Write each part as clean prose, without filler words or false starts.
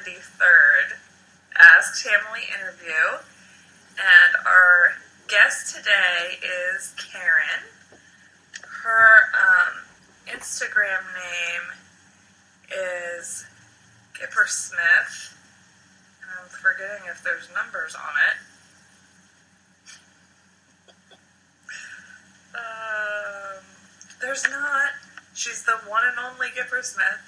73rd Ask Tamily interview. And our guest today is Karen. Her Instagram name is Gipper Smith. And I'm forgetting if there's numbers on it. There's not. She's the one and only Gipper Smith.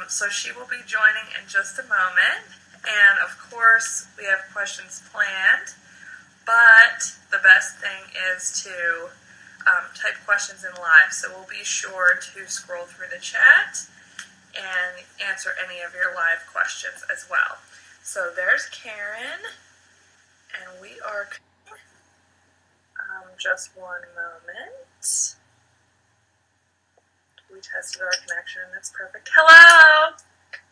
So she will be joining in just a moment. And of course, we have questions planned. But the best thing is to type questions in live. So we'll be sure to scroll through the chat and answer any of your live questions as well. So there's Karen. And we are... just one moment. We tested our connection and it's perfect. Hello!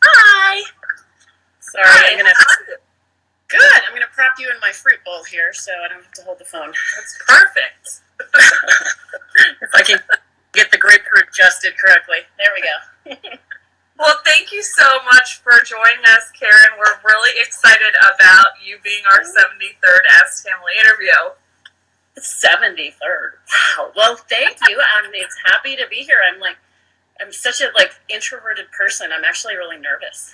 Hi! Sorry, Hi, I'm gonna prop you in my fruit bowl here so I don't have to hold the phone. That's perfect. If I can get the grapefruit adjusted correctly. There we go. Well, thank you so much for joining us, Karen. We're really excited about you being our 73rd Ask Tamily interview. 73rd. Wow. Well, thank you. It's happy to be here. I'm such a introverted person. I'm actually really nervous.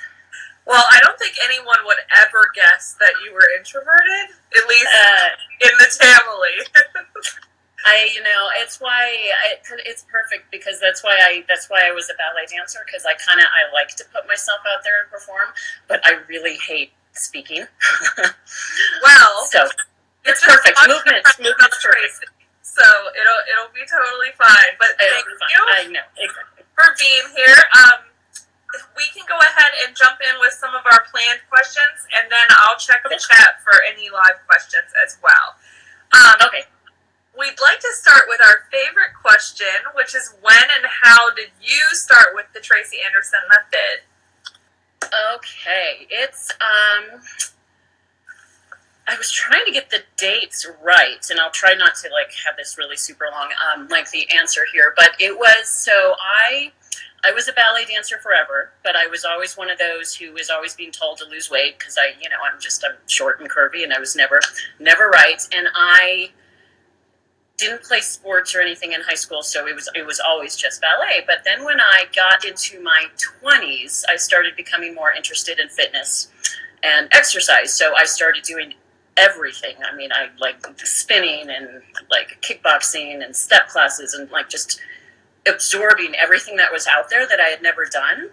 Well, I don't think anyone would ever guess that you were introverted, at least in the Tamily. It's perfect because that's why I was a ballet dancer, because I like to put myself out there and perform, but I really hate speaking. Well, so it's perfect. Movement's Tracy. So it'll be totally fine. But thank you. I know, exactly. For being here. We can go ahead and jump in with some of our planned questions, and then I'll check the chat for any live questions as well. Okay. We'd like to start with our favorite question, which is when and how did you start with the Tracy Anderson method? Okay. It's I was trying to get the dates right, and I'll try not to have this really super long lengthy answer here, but it was I was a ballet dancer forever, but I was always one of those who was always being told to lose weight because I'm short and curvy, and I was never right. And I didn't play sports or anything in high school, so it was always just ballet. But then when I got into my 20s, I started becoming more interested in fitness and exercise. So I started doing everything. I liked spinning and kickboxing and step classes and just absorbing everything that was out there that I had never done.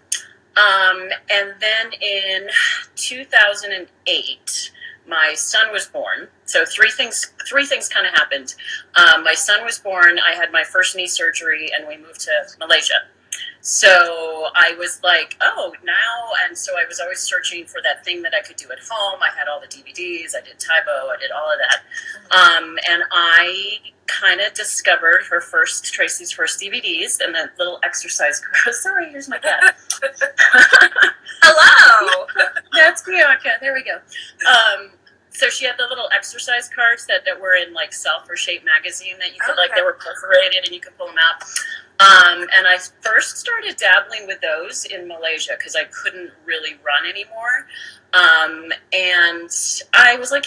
And then in 2008, my son was born. So three things kind of happened. My son was born, I had my first knee surgery, and we moved to Malaysia. So I was and so I was always searching for that thing that I could do at home. I had all the DVDs, I did Taibo, I did all of that. And I kind of discovered Tracy's first DVDs and the little exercise cards. Sorry, here's my cat. Hello! That's Bianca, there we go. So she had the little exercise cards that were in Self or Shape magazine that you could they were perforated and you could pull them out. And I first started dabbling with those in Malaysia because I couldn't really run anymore. And I was I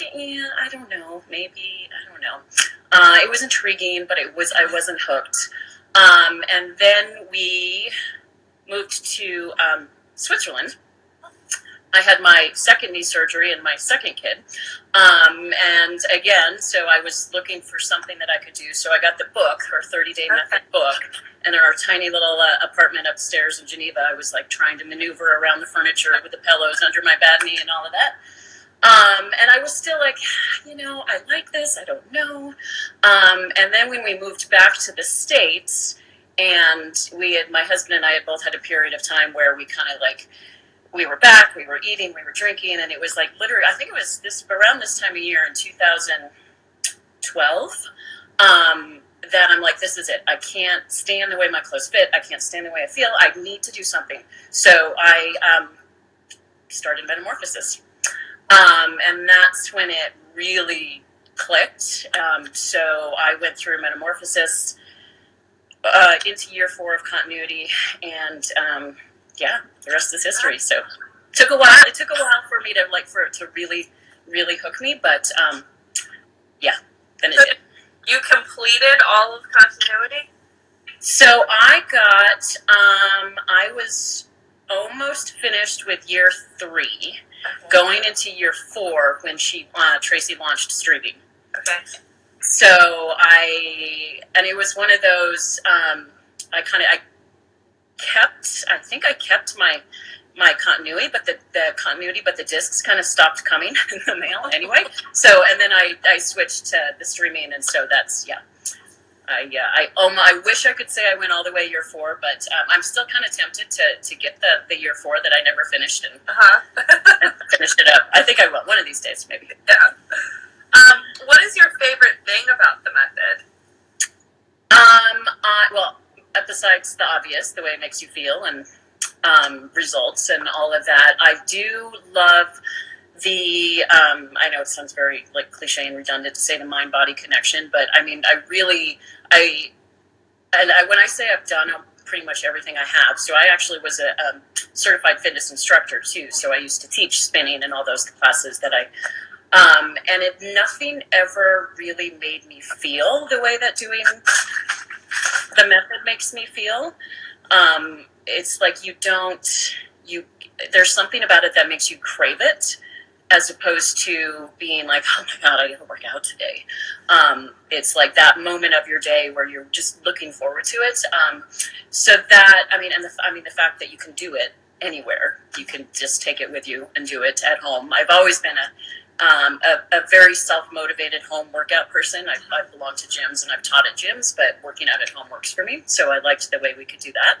don't know, maybe, I don't know. It was intriguing, but I wasn't hooked. And then we moved to Switzerland. I had my second knee surgery and my second kid. And again, so I was looking for something that I could do. So I got the book, her 30-day method book. And in our tiny little apartment upstairs in Geneva, I was trying to maneuver around the furniture with the pillows under my bad knee and all of that. And I was still I like this, I don't know. And then when we moved back to the States, and my husband and I had both had a period of time where we kind of we were back, we were eating, we were drinking, and it was literally, I think it was around this time of year in 2012, that I'm this is it. I can't stand the way my clothes fit. I can't stand the way I feel. I need to do something. So I started Metamorphosis. And that's when it really clicked. So I went through Metamorphosis into year 4 of continuity, and the rest is history. So Took a while. It took a while for me to for it to really, really hook me, but yeah, then it did. You completed all of continuity? So I got, I was almost finished with year 3, going into year 4 when Tracy launched streaming. Okay. So and it was one of those, I think I kept my continuity, but the discs kind of stopped coming in the mail anyway. So, and then I switched to the streaming, and so that's, yeah. I wish I could say I went all the way year 4, but I'm still kind of tempted to get the year 4 that I never finished and finished it up. I think I will one of these days, maybe. Yeah. What is your favorite thing about the method? Well, besides the obvious, the way it makes you feel and results and all of that, I do love the, I know it sounds very cliche and redundant to say the mind-body connection, but I mean, when I say I've done pretty much everything I have, so I actually was a certified fitness instructor too, so I used to teach spinning and all those classes that and nothing ever really made me feel the way that doing the method makes me feel. It's like there's something about it that makes you crave it, as opposed to being like, oh my God, I gotta work out today. It's like that moment of your day where you're just looking forward to it. So that, the fact that you can do it anywhere, you can just take it with you and do it at home. I've always been a very self-motivated home workout person. I've belonged to gyms and I've taught at gyms, but working out at home works for me. So I liked the way we could do that.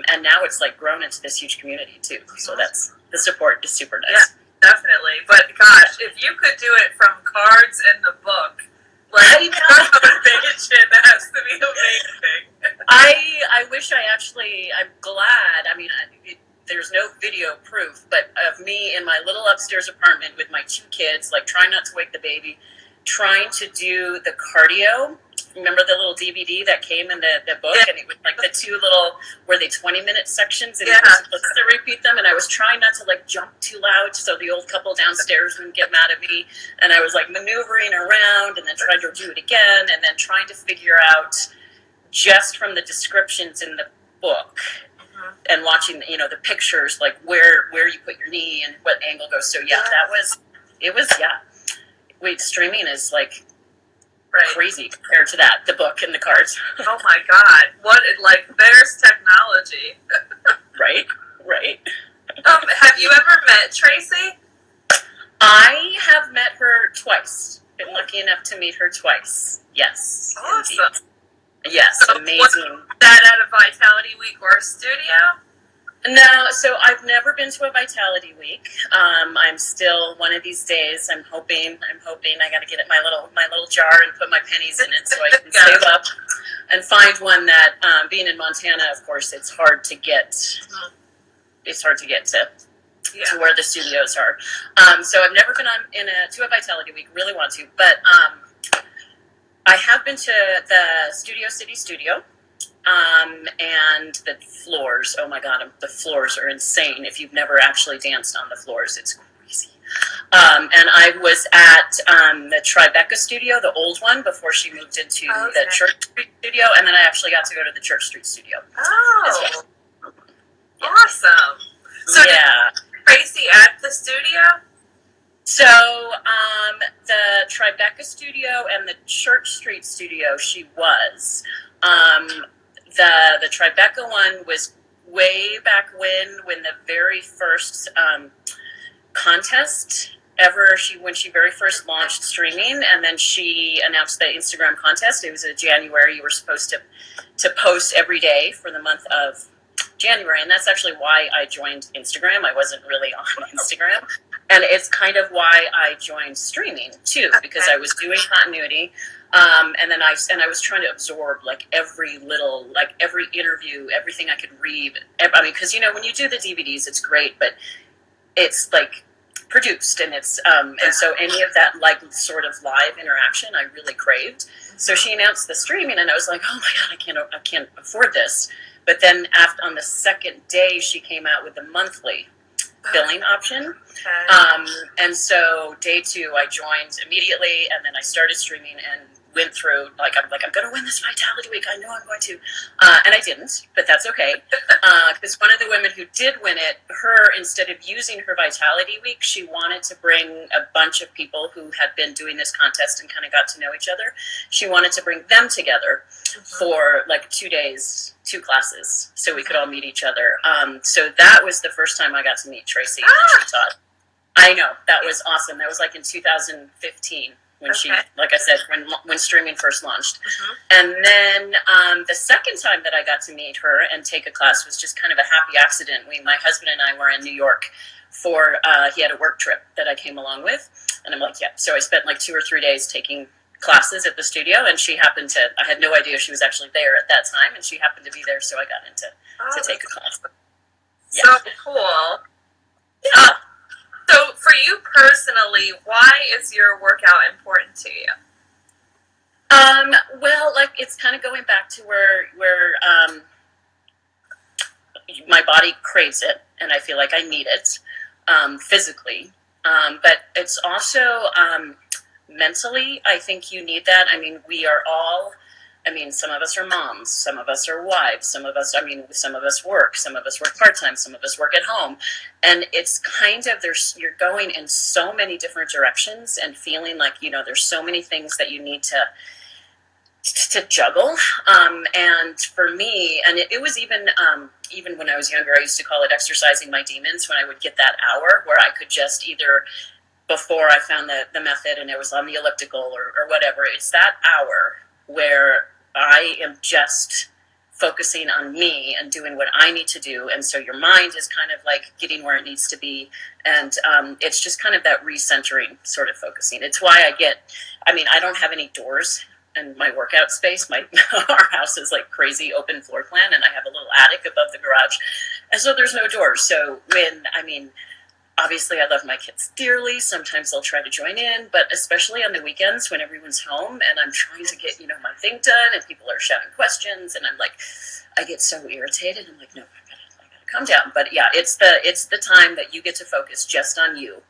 And now it's grown into this huge community too. So the support is super nice. Yeah. Definitely, but gosh, if you could do it from cards and the book, your motivation has to be amazing. I wish I'm glad. I mean, there's no video proof, but of me in my little upstairs apartment with my 2 kids, trying not to wake the baby, trying to do the cardio. Remember the little DVD that came in the book, and it was the 2 little, were they 20-minute sections, and you were supposed to repeat them, and I was trying not to jump too loud so the old couple downstairs wouldn't get mad at me, and I was maneuvering around and then trying to do it again, and then trying to figure out just from the descriptions in the book and watching the pictures, where you put your knee and what angle goes. So streaming is crazy compared to that, the book and the cards. Oh my God. There's technology. Right. Have you ever met Tracy? I have met her twice. Been lucky enough to meet her twice. Yes. Awesome. Indeed. Yes, amazing. Was that at a Vitality Week or a studio? No, so I've never been to a Vitality Week. I'm still, one of these days, I'm hoping I got to get my little jar and put my pennies in it so I can save up and find one that, being in Montana, of course, it's hard to get to where the studios are. So I've never been to a Vitality Week, really want to, but I have been to the Studio City Studio. And the floors, oh my God, the floors are insane. If you've never actually danced on the floors, it's crazy. And I was at the Tribeca studio, the old one, before she moved into the Church Street studio, and then I actually got to go to the Church Street studio. Oh, well. Awesome. So yeah. Tracy at the studio? So, the Tribeca studio and the Church Street studio, she was. The Tribeca one was way back when the very first contest ever, when she very first launched streaming, and then she announced the Instagram contest. It was in January. You were supposed to post every day for the month of January, and that's actually why I joined Instagram. I wasn't really on Instagram, and it's kind of why I joined streaming too, because I was doing continuity. And then I was trying to absorb every little, every interview, everything I could read. I mean, because when you do the DVDs, it's great, but it's produced, and it's and so any of that sort of live interaction I really craved. So she announced the streaming, and I was like, oh my God, I can't afford this. But then on the second day, she came out with the monthly. billing option. Okay. And so day 2, I joined immediately, and then I started streaming and went through, I'm going to win this Vitality Week. I know I'm going to. And I didn't, but that's okay. Because one of the women who did win it, instead of using her Vitality Week, she wanted to bring a bunch of people who had been doing this contest and kind of got to know each other. She wanted to bring them together for 2 days, 2 classes, so we could all meet each other. So that was the first time I got to meet Tracy Todd. I know, that was awesome. That was in 2015. When she, like I said, when streaming first launched. And then the second time that I got to meet her and take a class was just kind of a happy accident. My husband and I were in New York for, he had a work trip that I came along with. And I'm like, yeah. So I spent 2 or 3 days taking classes at the studio, and she happened to, I had no idea she was actually there at that time, and she happened to be there, so I got into to take a class. Yeah. So cool. Yeah. So for you personally, why is your workout important to you? Well, it's kind of going back to where my body craves it, and I feel like I need it physically. But it's also mentally, I think you need that. I mean, we are all. Some of us are moms, some of us are wives, some of us work, some of us work part-time, some of us work at home. And it's kind of, you're going in so many different directions and feeling like, there's so many things that you need to juggle. And for me, and it was even when I was younger, I used to call it exercising my demons, when I would get that hour where I could just either, before I found the method and it was on the elliptical or whatever, it's that hour where I am just focusing on me and doing what I need to do. And so your mind is kind of getting where it needs to be. And it's just kind of that recentering sort of focusing. It's why I don't have any doors in my workout space. Our house is crazy open floor plan, and I have a little attic above the garage. And so there's no doors. So obviously, I love my kids dearly. Sometimes they'll try to join in, but especially on the weekends when everyone's home and I'm trying to get, my thing done and people are shouting questions and I get so irritated. I'm no, I gotta calm down. But yeah, it's the time that you get to focus just on you,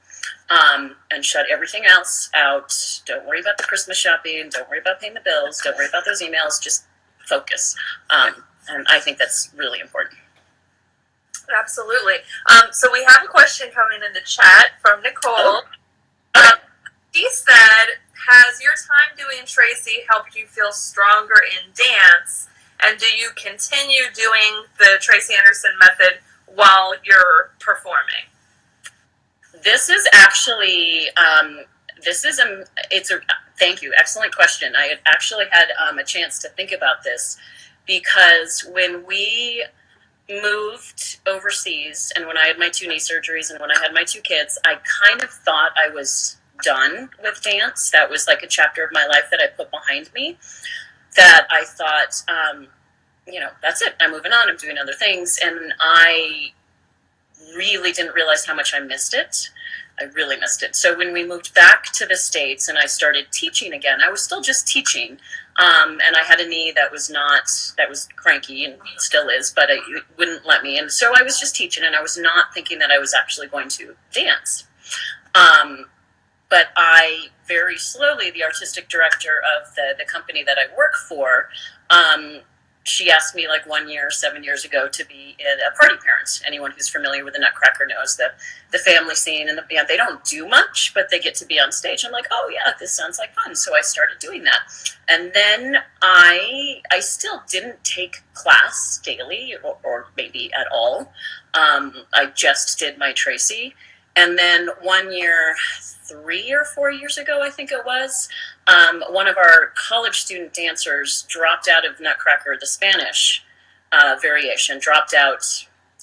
and shut everything else out. Don't worry about the Christmas shopping. Don't worry about paying the bills. Don't worry about those emails. Just focus. And I think that's really important. Absolutely. So we have a question coming in the chat from Nicole. She said, has your time doing Tracy helped you feel stronger in dance? And do you continue doing the Tracy Anderson method while you're performing? This is actually, thank you. Excellent question. I had actually had a chance to think about this, because when we moved overseas and when I had my 2 knee surgeries and when I had my 2 kids, I kind of thought I was done with dance. That was a chapter of my life that I put behind me, that I thought, that's it. I'm moving on. I'm doing other things. And I really didn't realize how much I missed it. I really missed it. So when we moved back to the States and I started teaching again, I was still just teaching. And I had a knee that was cranky, and still is, but it wouldn't let me. And so I was just teaching, and I was not thinking that I was actually going to dance. But I very slowly, the artistic director of the company that I work for, she asked me 1 year, 7 years ago, to be a party parent. Anyone who's familiar with the Nutcracker knows the family scene, and they don't do much, but they get to be on stage. I'm oh yeah, this sounds like fun. So I started doing that. And then I still didn't take class daily or maybe at all. I just did my Tracy. And then 1 year, 3 or 4 years ago, I think it was, one of our college student dancers dropped out of Nutcracker, the Spanish variation, dropped out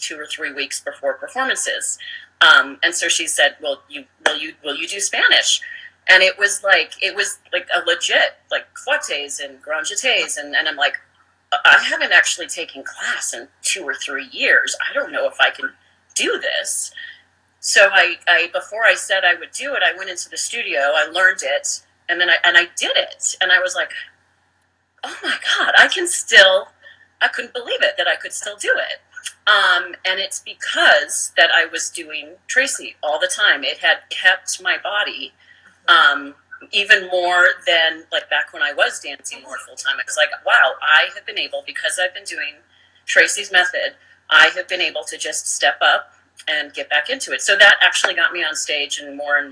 2 or 3 weeks before performances. And so she said, will you do Spanish? And it was a legit, fuertes and grand jetés. And I'm I haven't actually taken class in 2 or 3 years. I don't know if I can do this. So I before I said I would do it, I went into the studio, I learned it, and then I did it. And I was oh my God, I couldn't believe it that I could still do it. And it's because that I was doing Tracy all the time. It had kept my body, even more than like back when I was dancing more full time. I was like, wow, I have been able, because I've been doing Tracy's method, I have been able to just step up and get back into it. So that actually got me on stage and more.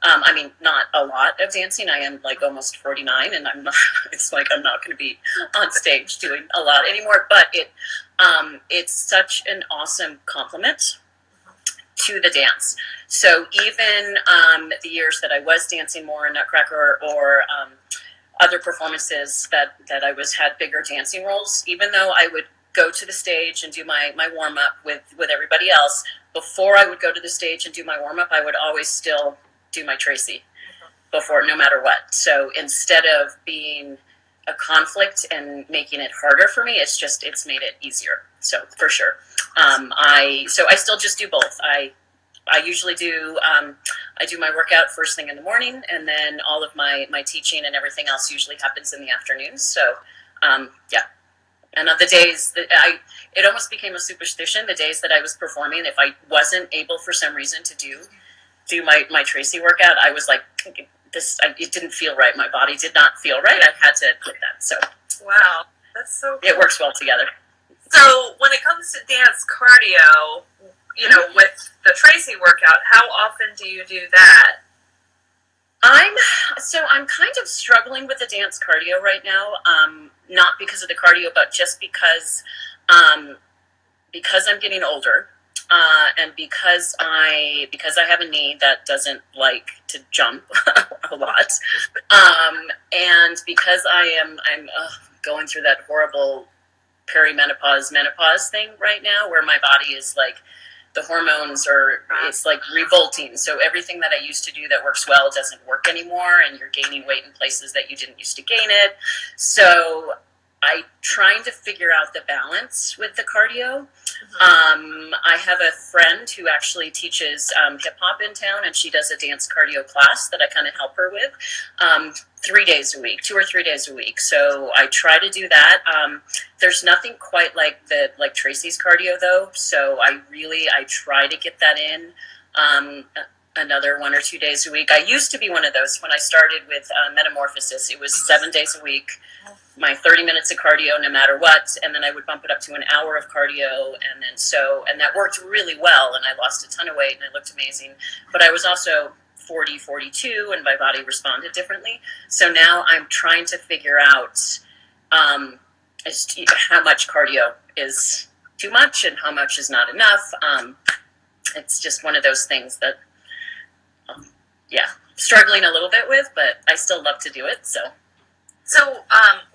I mean, not a lot of dancing. I am like almost 49, and I'm not. It's like I'm not going to be on stage doing a lot anymore. But it's such an awesome compliment to the dance. So even the years that I was dancing more in Nutcracker or other performances that I had bigger dancing roles, even though I would go to the stage and do my warm up with everybody else, before I would go to the stage and do my warm up, I would always still do my Tracy before, no matter what. So instead of being a conflict and making it harder for me, it's made it easier. So for sure. I still just do both. I usually do I do my workout first thing in the morning, and then all of my teaching and everything else usually happens in the afternoons. So yeah. And of the days that it almost became a superstition, the days that I was performing, if I wasn't able for some reason to do my Tracy workout, I was like, it didn't feel right. My body did not feel right. I had to quit that. So wow, that's so cool. It works well together. So when it comes to dance cardio, with the Tracy workout, how often do you do that? I'm kind of struggling with the dance cardio right now. Not because of the cardio, but just because I'm getting older. And because I have a knee that doesn't like to jump a lot, and because I'm going through that horrible menopause thing right now, where my body is like, the hormones it's like revolting. So everything that I used to do that works well doesn't work anymore, and you're gaining weight in places that you didn't used to gain it. So I'm trying to figure out the balance with the cardio. I have a friend who actually teaches hip hop in town, and she does a dance cardio class that I kind of help her with 3 days a week, 2 or 3 days a week. So I try to do that. There's nothing quite like Tracy's cardio though. So I try to get that in another 1 or 2 days a week. I used to be one of those when I started with Metamorphosis. It was 7 days a week, my 30 minutes of cardio no matter what, and then I would bump it up to an hour of cardio, and that worked really well, and I lost a ton of weight and I looked amazing. But I was also 40, 42, and my body responded differently. So now I'm trying to figure out how much cardio is too much and how much is not enough. It's just one of those things that, struggling a little bit with, but I still love to do it. So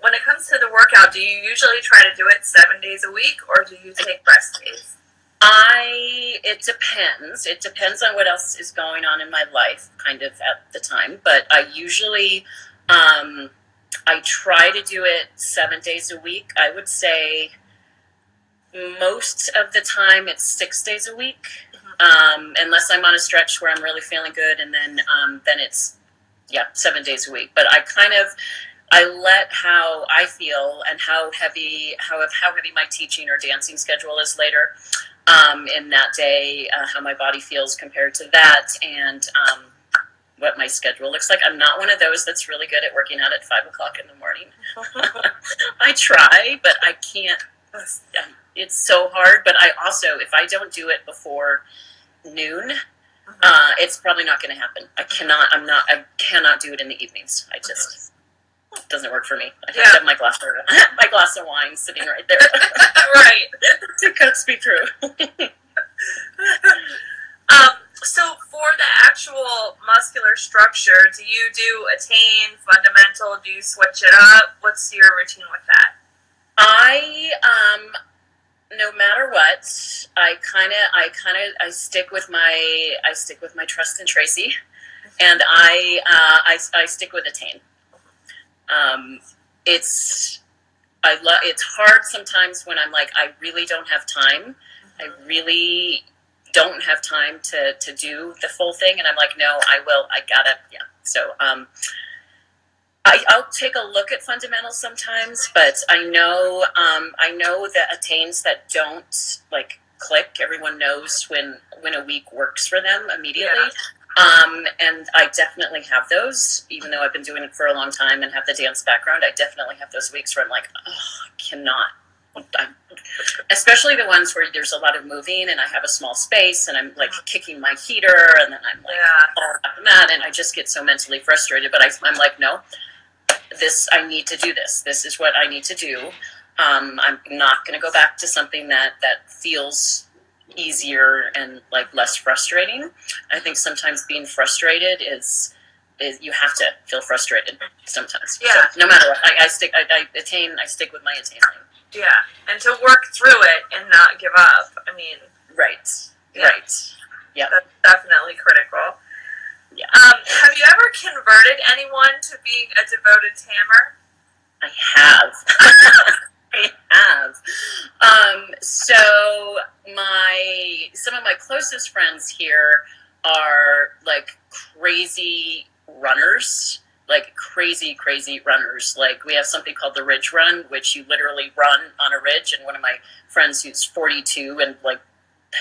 when it comes to the workout, do you usually try to do it 7 days a week, or do you take rest days? It depends. It depends on what else is going on in my life, kind of at the time. But I usually, I try to do it 7 days a week. I would say most of the time it's 6 days a week, unless I'm on a stretch where I'm really feeling good, and then it's 7 days a week. But I let how I feel and how heavy my teaching or dancing schedule is later in that day, how my body feels compared to that, and what my schedule looks like. I'm not one of those that's really good at working out at 5 o'clock in the morning. I try, but I can't. It's so hard. But I also, if I don't do it before noon, it's probably not going to happen. I cannot do it in the evenings. It doesn't work for me. I have to have my glass of wine sitting right there. Right. To coax me through. So for the actual muscular structure, do you do attain, fundamental? Do you switch it up? What's your routine with that? No matter what, I stick with my trust in Tracy, and I stick with attain. It's hard sometimes when I'm like, I really don't have time. I really don't have time to do the full thing, and I'm like, no, I will. I gotta. Yeah. So I'll take a look at fundamentals sometimes, but I know that attains that don't like click. Everyone knows when a week works for them immediately. And I definitely have those, even though I've been doing it for a long time and have the dance background. I definitely have those weeks where I'm like, oh, I cannot. Especially the ones where there's a lot of moving and I have a small space and I'm like kicking my heater and then I'm like all that and I just get so mentally frustrated. But I'm like, no, I need to do this. This is what I need to do. I'm not going to go back to something that feels easier and like less frustrating. I think sometimes being frustrated is you have to feel frustrated sometimes. Yeah. So no matter what, I stick with my attain lane. Yeah, and to work through it and not give up. I mean, right. Yeah, that's definitely critical. Yeah. Have you ever converted anyone to being a devoted tammer? I have. I have. So some of my closest friends here are like crazy runners. Like crazy runners. Like we have something called the Ridge Run, which you literally run on a ridge. And one of my friends who's 42 and like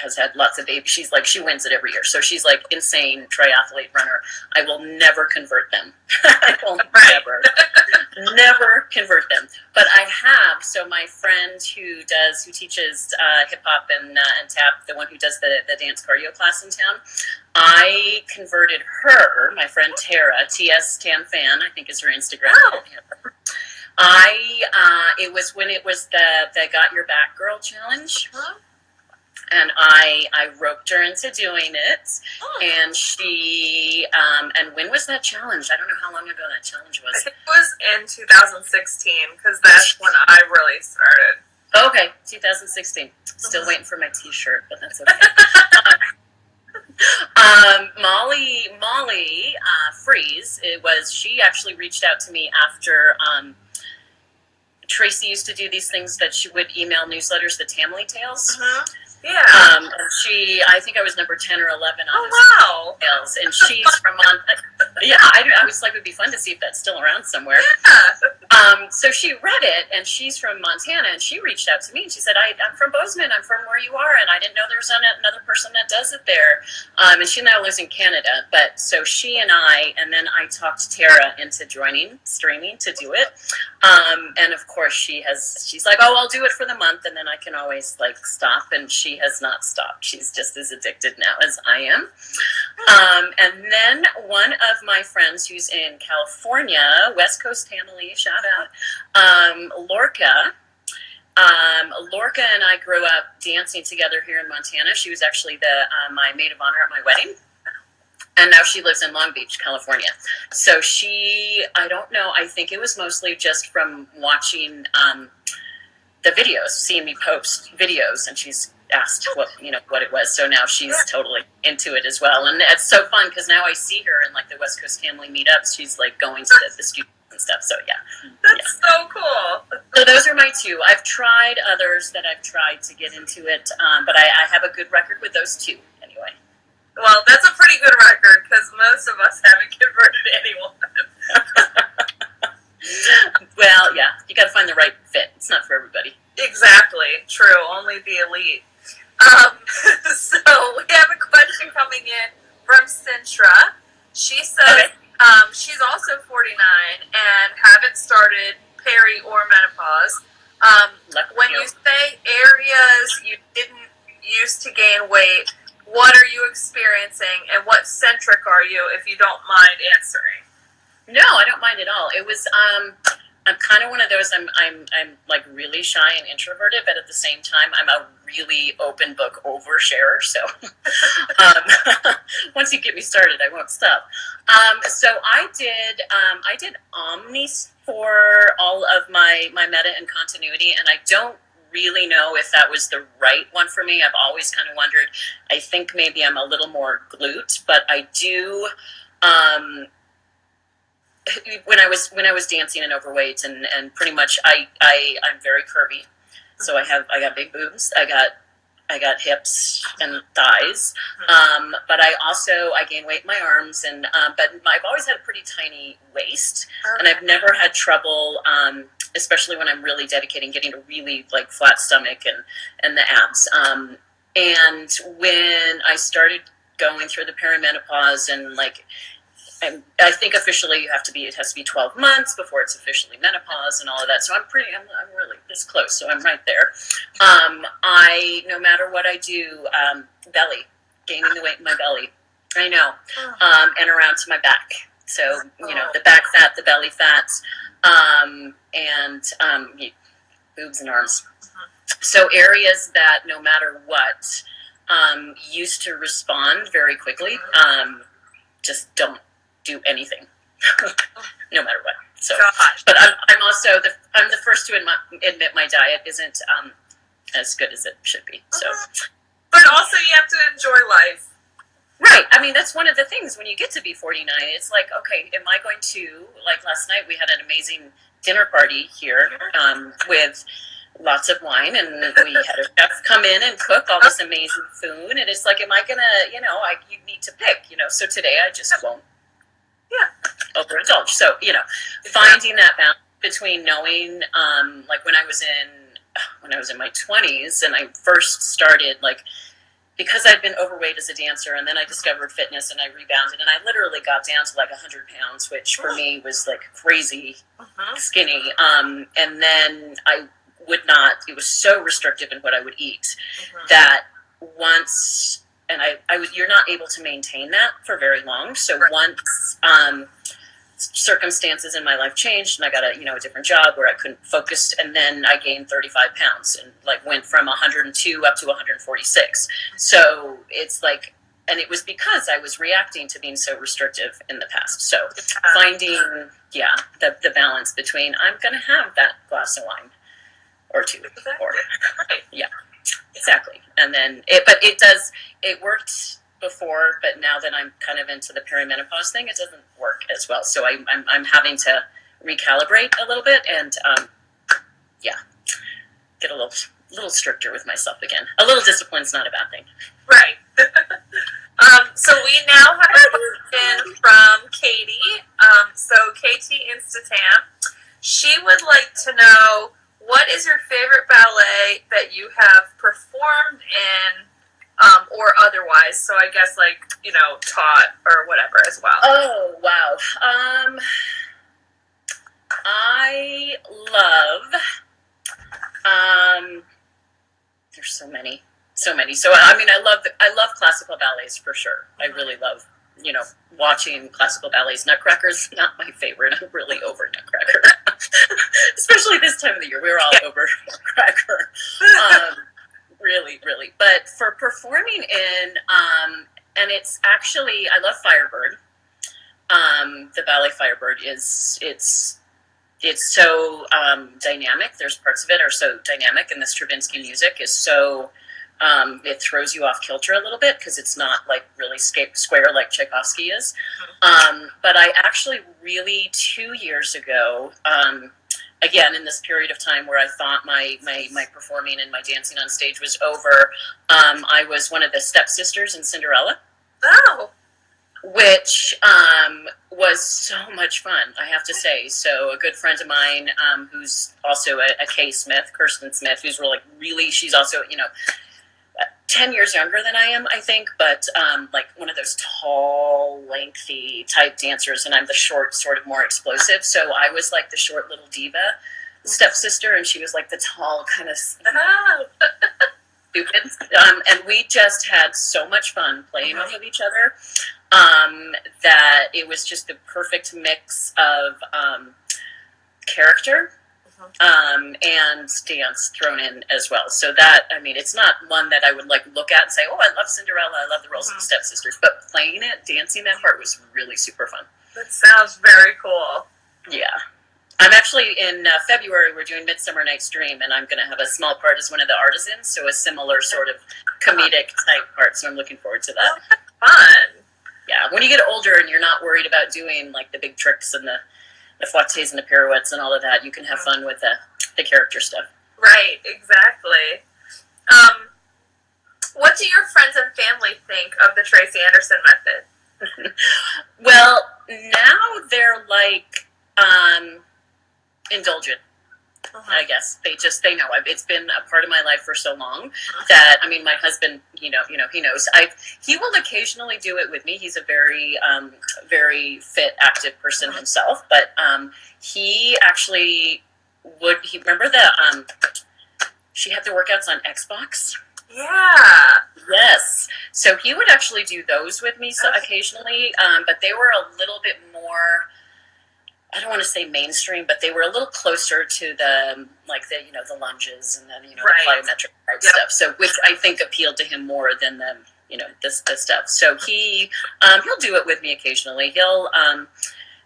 has had lots of babies, she wins it every year. So she's like insane triathlete runner. I will never convert them. I will never convert them. But I have. So my friend who teaches hip hop and tap, the one who does the dance cardio class in town, I converted her, my friend Tara, TS Tam Fan, I think is her Instagram. It was when it was the Got Your Back Girl challenge. And I roped her into doing it. And she, and when was that challenge? I don't know how long ago that challenge was. I think it was in 2016, because that's when I really started. Okay, 2016. Still waiting for my t-shirt, but that's okay. Molly Freeze, she actually reached out to me after Tracy used to do these things that she would email newsletters, the Tamily Tales. Yeah. I think I was number 10 or 11 on those tales, and she's from Montana. Yeah, I was like, it would be fun to see if that's still around somewhere. Yeah. So she read it, and she's from Montana, and she reached out to me, and she said, I'm from Bozeman, I'm from where you are, and I didn't know there was another person that does it there. And she now lives in Canada, but so she and then I talked Tara into joining, streaming to do it. And of course she's like, oh, I'll do it for the month, and then I can always like stop, and she has not stopped. She's just as addicted now as I am. And then one of my friends who's in California, West Coast Tamily, shout out, Lorca. Lorca and I grew up dancing together here in Montana. She was actually my maid of honor at my wedding. And now she lives in Long Beach, California. So I don't know, I think it was mostly just from watching the videos, seeing me post videos, and she's asked what it was. So now she's totally into it as well. And it's so fun because now I see her in like the West Coast Family meetups. She's like going to the studios and stuff. So yeah. That's so cool. So those are my two. I've tried others that I've tried to get into it, but I have a good record with those two anyway. Well, that's a pretty good record because most of us haven't converted anyone. Well, yeah, you got to find the right fit. It's not for everybody. Exactly. True. Only the elite. So we have a question coming in from Sintra. She says she's also 49 and haven't started peri or menopause. When you say areas you didn't used to gain weight, what are you experiencing, and what centric are you, if you don't mind answering? No, I don't mind at all. It was I'm kind of one of those. I'm like really shy and introverted, but at the same time, I'm a really open book oversharer. So once you get me started, I won't stop. So I did Omnis for all of my meta and continuity, and I don't really know if that was the right one for me. I've always kind of wondered. I think maybe I'm a little more glute, but I do. When I was dancing and overweight and pretty much I'm very curvy, so I got big boobs, I got I got hips and thighs, but I gained weight in my arms, and but I've always had a pretty tiny waist, and I've never had trouble, especially when I'm really dedicating, getting a really like flat stomach and the abs. And when I started going through the perimenopause and like, I think officially it has to be 12 months before it's officially menopause and all of that. So I'm really this close. So I'm right there. No matter what I do, belly, gaining the weight in my belly. I know. And around to my back. So, the back fat, the belly fat, and boobs and arms. So areas that no matter what, used to respond very quickly, just don't do anything, no matter what. So, but I'm also I'm the first to admit my diet isn't as good as it should be. So, but also you have to enjoy life. Right. I mean, that's one of the things when you get to be 49. It's like, okay, am I going to, like last night we had an amazing dinner party here with lots of wine, and we had a chef come in and cook all this amazing food, and it's like, am I gonna, you need to pick, so today I just won't overindulge. So, finding that balance between knowing, like when I was in my 20s and I first started, like, because I'd been overweight as a dancer, and then I discovered fitness and I rebounded, and I literally got down to like 100 pounds, which for me was like crazy skinny. And then it was so restrictive in what I would eat that once, and you're not able to maintain that for very long. So once, circumstances in my life changed, and I got a different job where I couldn't focus, and then I gained 35 pounds and like went from 102 up to 146. So it's like, and it was because I was reacting to being so restrictive in the past. So finding, the balance between, I'm going to have that glass of wine or two, or exactly. And then it worked before, but now that I'm kind of into the perimenopause thing, it doesn't work as well. So I'm having to recalibrate a little bit and get a little stricter with myself again. A little discipline's not a bad thing. Right. So we now have a question from Katie. So Katie Instatam, she would like to know, what is your favorite ballet that you have performed in, or otherwise? So I guess like, taught or whatever as well. Oh, wow. I love, there's so many. So, I mean, I love classical ballets for sure. I really love, watching classical ballets. Nutcracker's not my favorite. I'm really over Nutcracker. Especially this time of the year. We're all over Nutcracker. Really, really. But for performing in, and it's actually, I love Firebird. The ballet Firebird it's so dynamic. There's parts of it are so dynamic, and the Stravinsky music is so, it throws you off kilter a little bit because it's not like really square like Tchaikovsky is. But I actually really 2 years ago, again, in this period of time where I thought my performing and my dancing on stage was over, I was one of the stepsisters in Cinderella. Oh. Which was so much fun, I have to say. So a good friend of mine, who's also a K. Smith, Kirsten Smith, who's really, she's also, 10 years younger than I am, I think, but like one of those tall, lengthy type dancers, and I'm the short, sort of more explosive. So I was like the short little diva stepsister, and she was like the tall kind of stupid. And we just had so much fun playing off of each other, that it was just the perfect mix of character and dance thrown in as well. So that, I mean, it's not one that I would like look at and say, oh, I love Cinderella, I love the roles of the stepsisters, but playing it, dancing that part was really super fun. That sounds very cool. Yeah. I'm actually in February, we're doing Midsummer Night's Dream, and I'm going to have a small part as one of the artisans, so a similar sort of comedic type part, so I'm looking forward to that. Oh, fun. Yeah, when you get older and you're not worried about doing like the big tricks and the flattes and the pirouettes and all of that, you can have fun with the character stuff. Right, exactly. What do your friends and family think of the Tracy Anderson method? Well, now they're like indulgent. I guess they know. It's been a part of my life for so long that, I mean, my husband, he knows. He will occasionally do it with me. He's a very, very fit, active person himself, but he actually would. He remember the she had the workouts on Xbox. Yeah. Yes. So he would actually do those with me occasionally, but they were a little bit more. I don't want to say mainstream, but they were a little closer to the the lunges and then the plyometric type stuff. So which I think appealed to him more than the this stuff. So he'll do it with me occasionally. He'll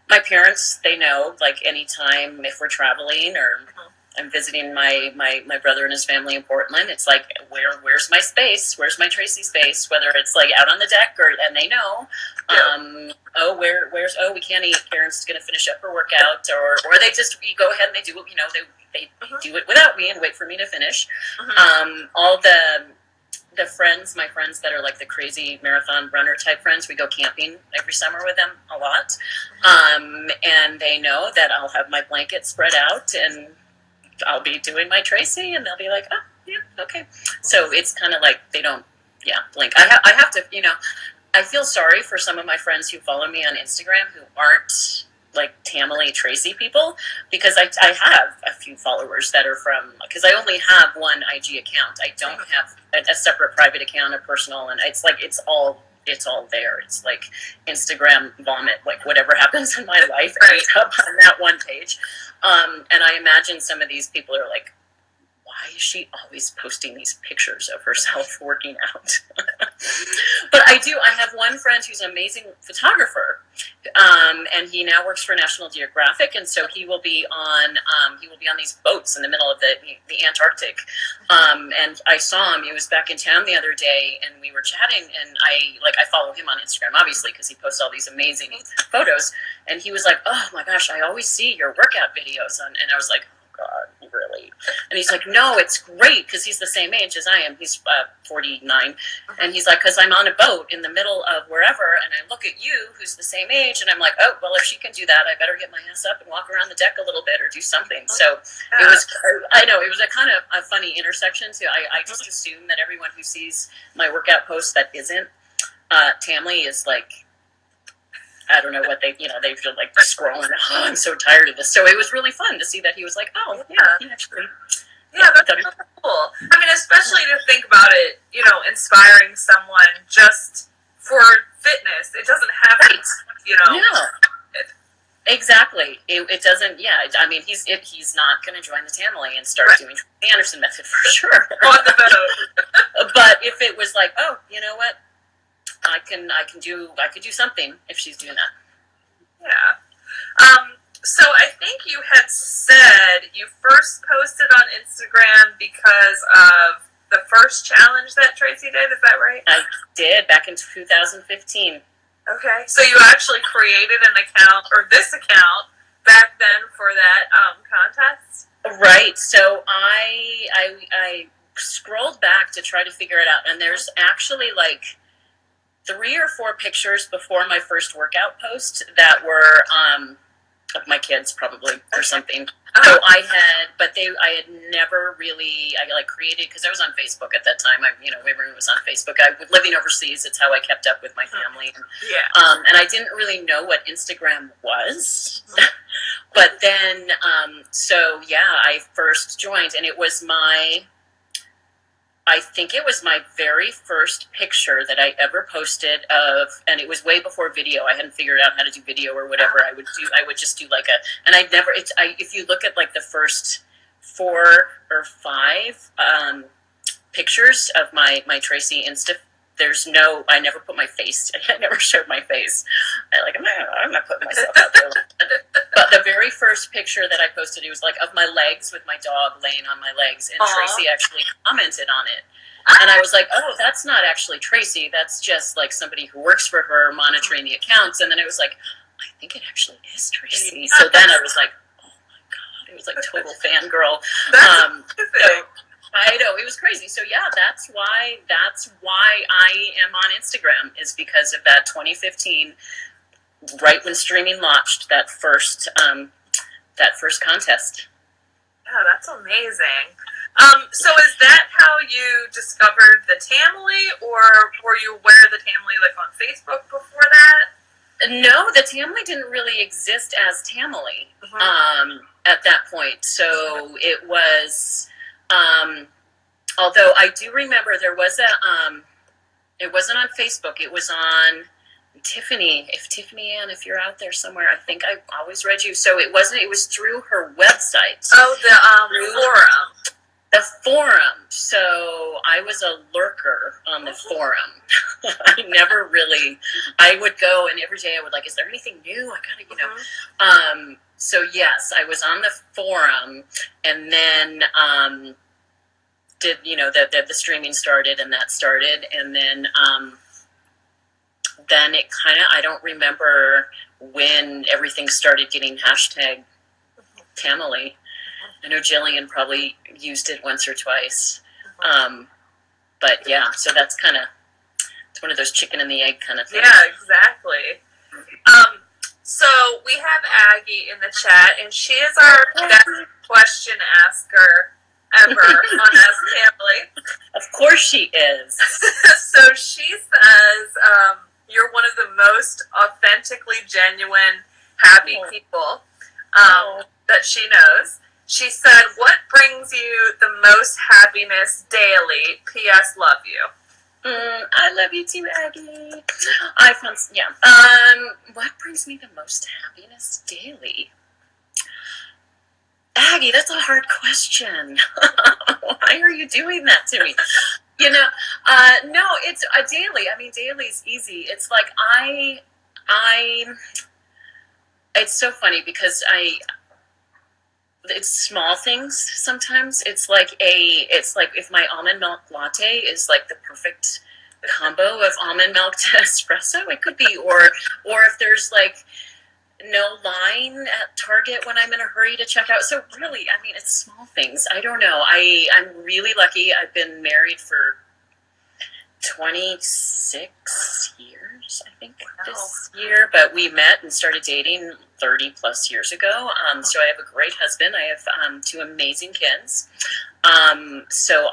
my parents, they know, like, anytime if we're traveling or I'm visiting my brother and his family in Portland, it's like, where's my space? Where's my Tracy space? Whether it's like out on the deck and they know, we can't eat. Karen's going to finish up her workout, or they just go ahead and they do it. They do it without me and wait for me to finish. All the friends, my friends that are like the crazy marathon runner type friends, we go camping every summer with them a lot, and they know that I'll have my blanket spread out and I'll be doing my Tracy, and they'll be like, oh, yeah, okay. So it's kind of like they don't, blink. I have to, I feel sorry for some of my friends who follow me on Instagram who aren't like Tamily Tracy people, because I have a few followers that are from, because I only have one IG account. I don't have a separate private account, a personal, and it's like it's all there. It's like Instagram vomit, like whatever happens in my life ends up on that one page. And I imagine some of these people are like, why is she always posting these pictures of herself working out? But I have one friend who's an amazing photographer, and he now works for National Geographic, and so he will be on these boats in the middle of the Antarctic. And I saw him. He was back in town the other day, and we were chatting, and I follow him on Instagram, obviously, because he posts all these amazing photos. And he was like, "Oh my gosh, I always see your workout videos," and I was like, God, really? And he's like, no, it's great, because he's the same age as I am. He's 49. And he's like, because I'm on a boat in the middle of wherever, and I look at you, who's the same age, and I'm like, oh, well, if she can do that, I better get my ass up and walk around the deck a little bit or do something. So it was a kind of a funny intersection, too. I just assume that everyone who sees my workout posts that isn't Tamily is like, I don't know what they feel like scrolling. Oh, I'm so tired of this. So it was really fun to see that he was like, oh, yeah, actually. Yeah, that's cool. I mean, especially to think about it, inspiring someone just for fitness. It doesn't have to, No. Exactly. It doesn't, I mean, he's not going to join the Tamily and start doing the Anderson method for sure. On the boat. But if it was like, oh, you know what? I could do something if she's doing that. Yeah. So I think you had said you first posted on Instagram because of the first challenge that Tracy did. Is that right? I did, back in 2015. Okay. So you actually created an account, or this account, back then for that contest? Right. So I scrolled back to try to figure it out, and there's actually like 3 or 4 pictures before my first workout post that were of my kids, probably, or something. So I had never really, created, because I was on Facebook at that time. Everyone was on Facebook. I was living overseas. It's how I kept up with my family. And I didn't really know what Instagram was. But then, I first joined, and I think it was my very first picture that I ever posted and it was way before video. I hadn't figured out how to do video or whatever. I would just do if you look at like the first 4 or 5 pictures of my Tracy Insta, I never put my face. I never showed my face. I'm not putting myself out there. But the very first picture that I posted, it was like of my legs with my dog laying on my legs, and Tracy actually commented on it. And I was like, oh, that's not actually Tracy. That's just like somebody who works for her monitoring the accounts. And then it was like, I think it actually is Tracy. So then I was like, oh my God, it was like total fangirl. That's I know, it was crazy. So yeah, that's why I am on Instagram, is because of that 2015, right when streaming launched, that first contest. Yeah, that's amazing. So is that how you discovered the Tamily, or were you aware of the Tamily like on Facebook before that? No, the Tamily didn't really exist as Tamily at that point. So it was, although I do remember there was it wasn't on Facebook. It was on Tiffany. Tiffany Ann, if you're out there somewhere, I think I always read you. So it wasn't. It was through her website. Oh, the forum. The forum. So I was a lurker on the forum. I never really. I would go, and every day I would is there anything new? I gotta, So yes, I was on the forum, and then did the streaming started, and that started, and then it kind of, I don't remember when everything started getting hashtag Tamily. I know Jillian probably used it once or twice. But yeah, so that's kind of, it's one of those chicken and the egg kind of things. Yeah, exactly. So we have Aggie in the chat, and she is our best question asker ever on Ask Tamily. Of course she is. So she says, you're one of the most authentically genuine, happy people that she knows. She said, what brings you the most happiness daily? P.S. Love you. I love you too, Aggie. What brings me the most happiness daily? Aggie, that's a hard question. Why are you doing that to me? No, it's a daily. I mean, daily is easy. It's like it's so funny because it's small things sometimes. It's like if my almond milk latte is like the perfect combo of almond milk to espresso, it could be, or if there's like no line at Target when I'm in a hurry to check out. So really, I mean, it's small things. I don't know. I'm really lucky. I've been married for 26 years, I think, this year, but we met and started dating 30 plus years ago. So I have a great husband. I have 2 amazing kids. So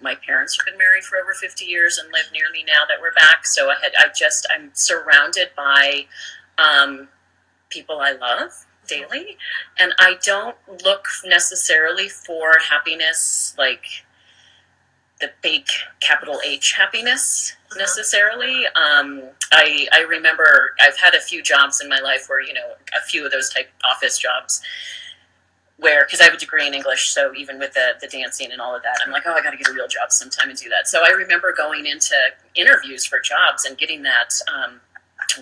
my parents have been married for over 50 years and live near me now that we're back. So I'm surrounded by people I love daily, and I don't look necessarily for happiness like the big capital H happiness necessarily. I remember I've had a few jobs in my life where, a few of those type office jobs where, because I have a degree in English, so even with the dancing and all of that, I'm like, I got to get a real job sometime and do that. So I remember going into interviews for jobs and getting that,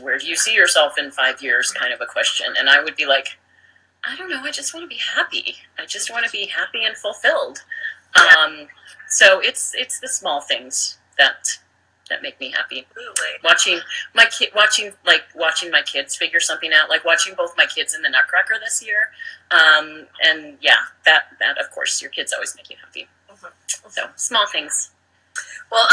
where do you see yourself in 5 years kind of a question. And I would be like, I don't know, I just want to be happy. I just want to be happy and fulfilled. So it's the small things that make me happy. Absolutely. Watching my kids figure something out, like watching both my kids in the Nutcracker this year. And yeah, that of course, your kids always make you happy. So small things. Well,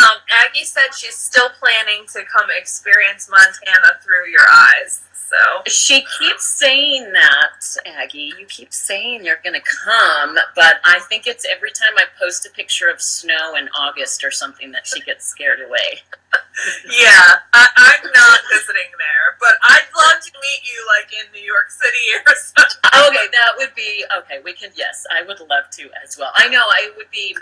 Aggie said she's still planning to come experience Montana through your eyes. So she keeps saying that, Aggie. You keep saying you're going to come, but I think it's every time I post a picture of snow in August or something that she gets scared away. Yeah, I'm not visiting there, but I'd love to meet you like in New York City or something. Okay, that would be, okay, we can, yes, I would love to as well. I know, it would be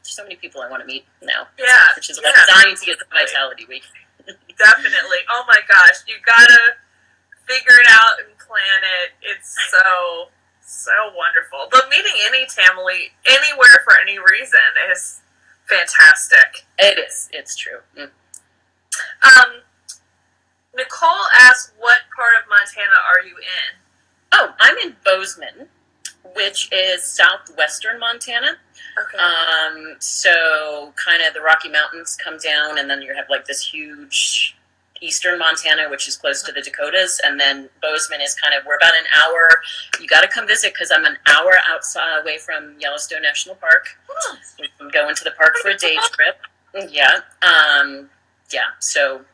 so many people I want to meet now. Yeah. Which is dying to get to Vitality Week. Definitely. Oh my gosh, you gotta figure it out and plan it. It's so wonderful. But meeting any Tamily anywhere for any reason is fantastic. It is. It's true. Nicole asked, what part of Montana are you in? Oh, I'm in Bozeman, which is southwestern Montana. Okay. So kind of the Rocky Mountains come down, and then you have like this huge eastern Montana, which is close to the Dakotas, and then Bozeman is we're about an hour. You got to come visit because I'm an hour outside away from Yellowstone National Park. We can go into the park for a day trip. Yeah. So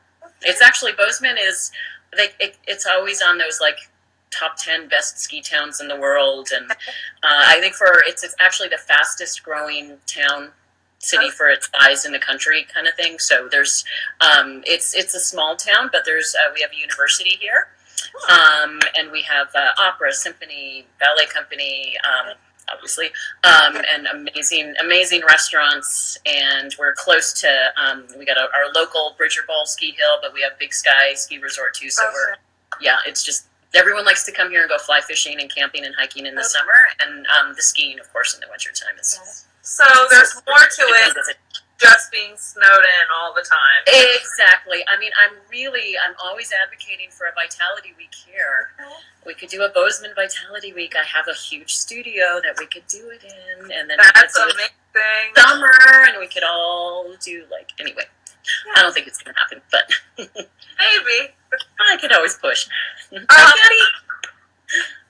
it's actually, Bozeman is, it's always on those top 10 best ski towns in the world, and I think it's actually the fastest growing city for its size in the country, kind of thing. So there's it's a small town, but there's we have a university here, and we have opera, symphony, ballet company, obviously, and amazing restaurants, and we're close to we got our local Bridger Bowl ski hill, but we have Big Sky ski resort too. So it's just everyone likes to come here and go fly fishing and camping and hiking in the summer, and the skiing, of course, in the wintertime. So there's more to it just being snowed in all the time. Exactly. I mean, I'm always advocating for a Vitality Week here. We could do a Bozeman Vitality Week. I have a huge studio that we could do it in, and then that's amazing. Summer, and we could all do anyway. Yeah. I don't think it's gonna happen, but maybe I could always push.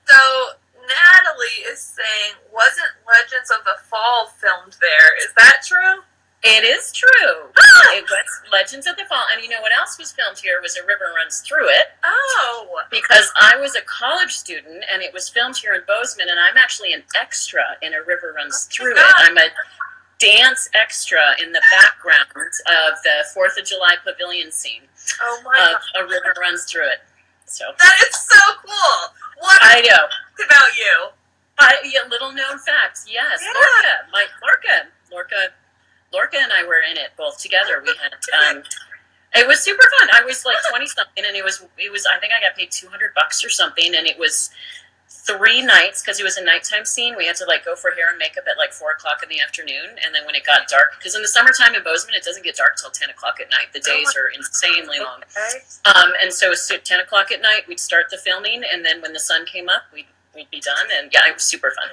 So Natalie is saying, wasn't Legends of the Fall filmed there? Is that true? It is true. It was Legends of the Fall. And you know what else was filmed here was A River Runs Through It. Oh. Because I was a college student, and it was filmed here in Bozeman, and I'm actually an extra in A River Runs Through It. I'm a dance extra in the background of the 4th of July pavilion scene of A River Runs Through It. So that is so cool. What I know about you? Little known facts. Yes, yeah. Lorca and I were in it both together. We had it was super fun. I was 20 something, and it was I think I got paid $200 or something, and it was 3 nights because it was a nighttime scene. We had to go for hair and makeup at 4:00 in the afternoon, and then when it got dark, because in the summertime in Bozeman it doesn't get dark till 10:00 at night. The days are insanely long. Okay. And so 10:00 at night we'd start the filming, and then when the sun came up we'd be done, and it was super fun.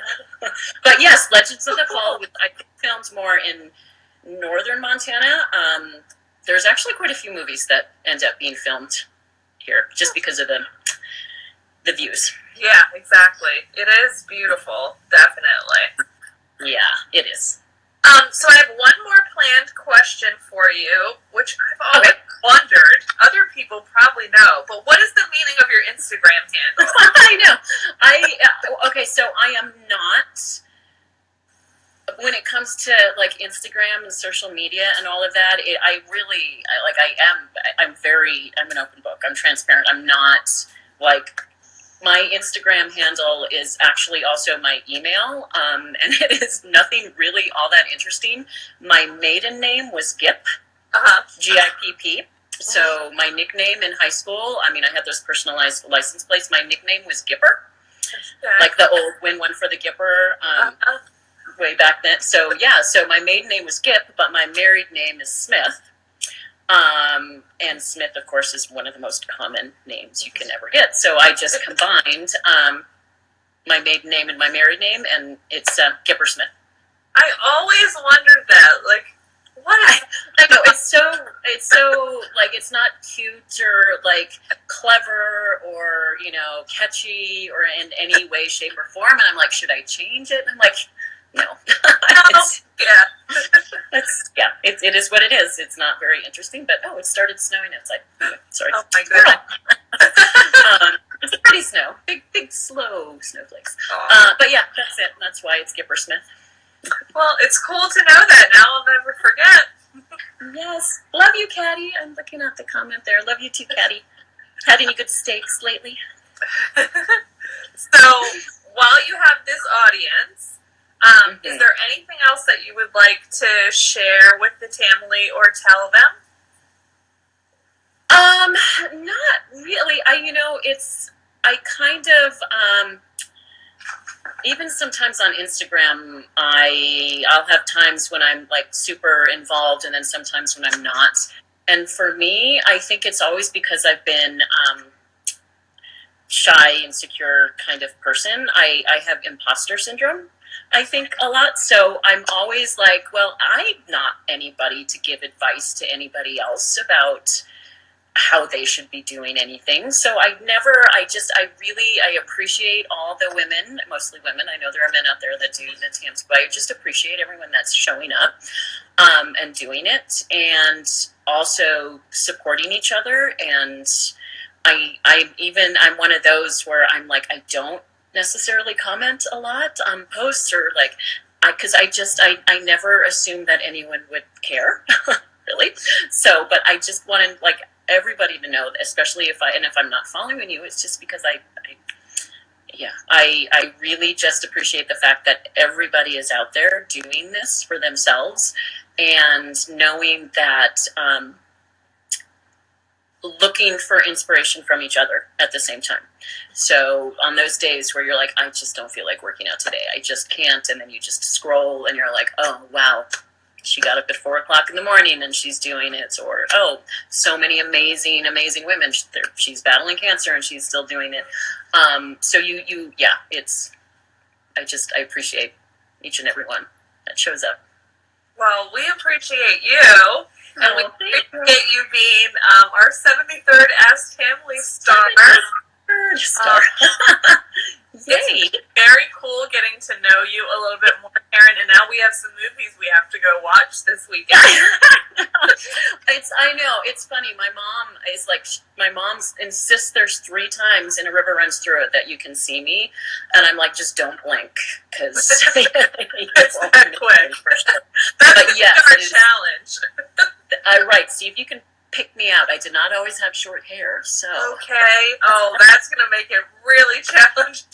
But yes, Legends of the Fall. I filmed more in northern Montana. There's actually quite a few movies that end up being filmed here just because of the views. Yeah, exactly. It is beautiful, definitely. Yeah, it is. So I have one more planned question for you, which I've always wondered. Other people probably know, but what is the meaning of your Instagram handle? I know. Okay, so I am not. When it comes to Instagram and social media and all of that, I'm an open book. I'm transparent. I'm not my Instagram handle is actually also my email, and it is nothing really all that interesting. My maiden name was Gip, Gipp. So my nickname in high school, I had those personalized license plates. My nickname was Gipper, the old win one for the Gipper. Way back then. So my maiden name was Gip, but my married name is Smith. And Smith, of course, is one of the most common names you can ever get. So I just combined my maiden name and my married name, and it's Gipper Smith. I always wondered that. What is I know, it's so it's not cute or clever or, catchy or in any way, shape, or form. And I'm like, should I change it? And I'm like, no. It is what it is. It's not very interesting, but it started snowing outside. Anyway, sorry. Oh my god. It's pretty snow. Big slow snowflakes. But yeah, that's it. That's why it's Gipper Smith. Well, it's cool to know that. Now I'll never forget. Yes. Love you, Caddy. I'm looking at the comment there. Love you too, Caddy. Had any good steaks lately? So, while you have this audience, is there anything else that you would like to share with the Tamily or tell them? Not really. I kind of, even sometimes on Instagram, I'll have times when I'm super involved, and then sometimes when I'm not. And for me, I think it's always because I've been shy, insecure kind of person. I have imposter syndrome, I think, a lot. So I'm always I'm not anybody to give advice to anybody else about how they should be doing anything. So I appreciate all the women, mostly women. I know there are men out there that do the TAMs, but I just appreciate everyone that's showing up and doing it, and also supporting each other. And I'm one of those where I'm like, I don't necessarily comment a lot on posts or like, because I never assumed that anyone would care, really. So, but I just wanted like everybody to know, especially if I'm not following you, it's just because I really just appreciate the fact that everybody is out there doing this for themselves, and knowing that looking for inspiration from each other at the same time. So on those days where you're like, I just don't feel like working out today, I just can't, and then you just scroll and you're like, oh wow, she got up at 4:00 in the morning and she's doing it. Or, oh, so many amazing women, she's battling cancer and she's still doing it. So I appreciate each and every one that shows up. Well, we appreciate you. And we appreciate you being our 73rd Ask Tamily star. Yay! It's very cool getting to know you a little bit more, Karen. And now we have some movies we have to go watch this weekend. I know, it's funny. My mom insists there's 3 times in A River Runs Through It that you can see me, and I'm like, just don't blink, because it's that quick. That's our challenge. Right. See if you can pick me out. I did not always have short hair, so. Okay. Oh, that's gonna make it really challenging.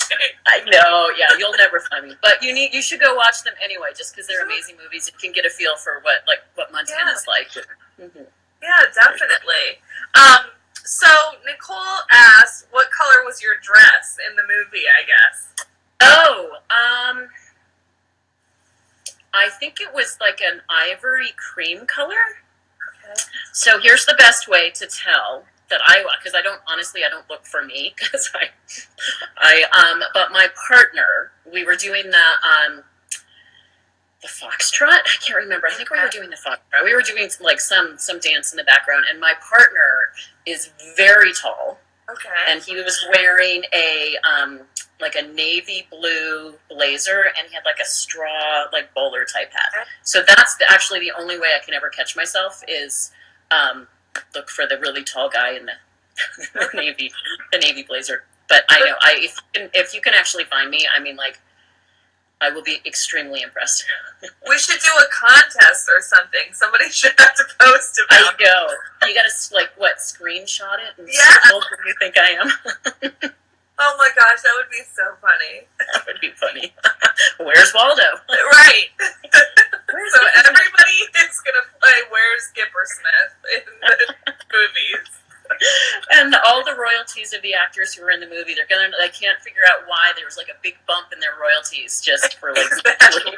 I know. Yeah, you'll never find me. But you should go watch them anyway, just because they're amazing movies. You can get a feel for what Montana's like. Mm-hmm. Yeah, definitely. So Nicole asked, what color was your dress in the movie? I guess. Oh, I think it was like an ivory cream color. Okay. So here's the best way to tell that because I don't look for me, because but my partner, we were doing the foxtrot. I can't remember. I think we were doing the foxtrot. We were doing like some dance in the background, and my partner is very tall. Okay. And he was wearing a navy blue blazer, and he had like a straw bowler type hat. Okay. So that's actually the only way I can ever catch myself is look for the really tall guy in the navy blazer. But I know if you can actually find me, I mean, like, I will be extremely impressed. We should do a contest or something. Somebody should have to post about it. I know. You gotta screenshot it and circle who you think I am. Oh my gosh, that would be so funny. That would be funny. Where's Waldo? Right. So everybody is going to play Where's Gipper Smith in the movies. And all the royalties of the actors who were in the movie, they can't figure out why there was like a big bump in their royalties just for like. Exactly.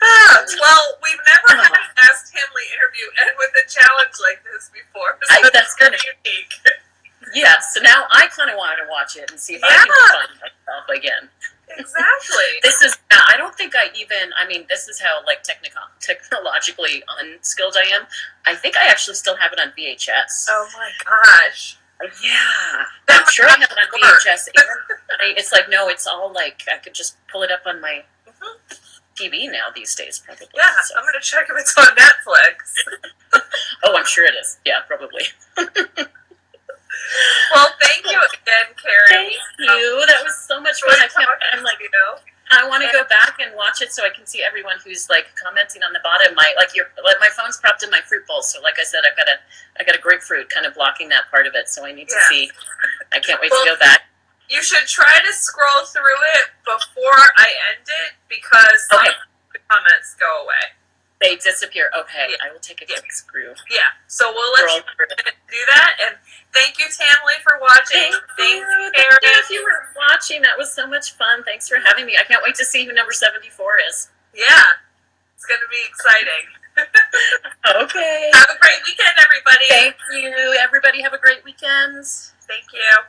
Well, we've never had an Ask Tamily interview end with a challenge like this before. So that's kind of unique. Yeah, so now I kind of want to watch it and see if I can find myself again. Exactly. I don't think this is how technologically unskilled I am. I think I actually still have it on VHS. Oh my gosh. Yeah. I'm sure I have it on VHS. It's like, no, it's all like, I could just pull it up on my TV now these days, probably. Yeah, so. I'm going to check if it's on Netflix. Oh, I'm sure it is. Yeah, probably. Well, thank you again, Karen. Thank you. That was so much fun. I want to go back and watch it so I can see everyone who's commenting on the bottom. My phone's propped in my fruit bowl, so like I said, I got a grapefruit kind of blocking that part of it. So I need to see. I can't wait to go back. You should try to scroll through it before I end it because some of the comments go away. They disappear. Okay, I will take a quick screw. Yeah, so we'll let you do that. And thank you, Tamily, for watching. Thanks, Karen. Thank you for watching. That was so much fun. Thanks for having me. I can't wait to see who number 74 is. Yeah, it's going to be exciting. Okay. Have a great weekend, everybody. Thank you. Everybody have a great weekend. Thank you.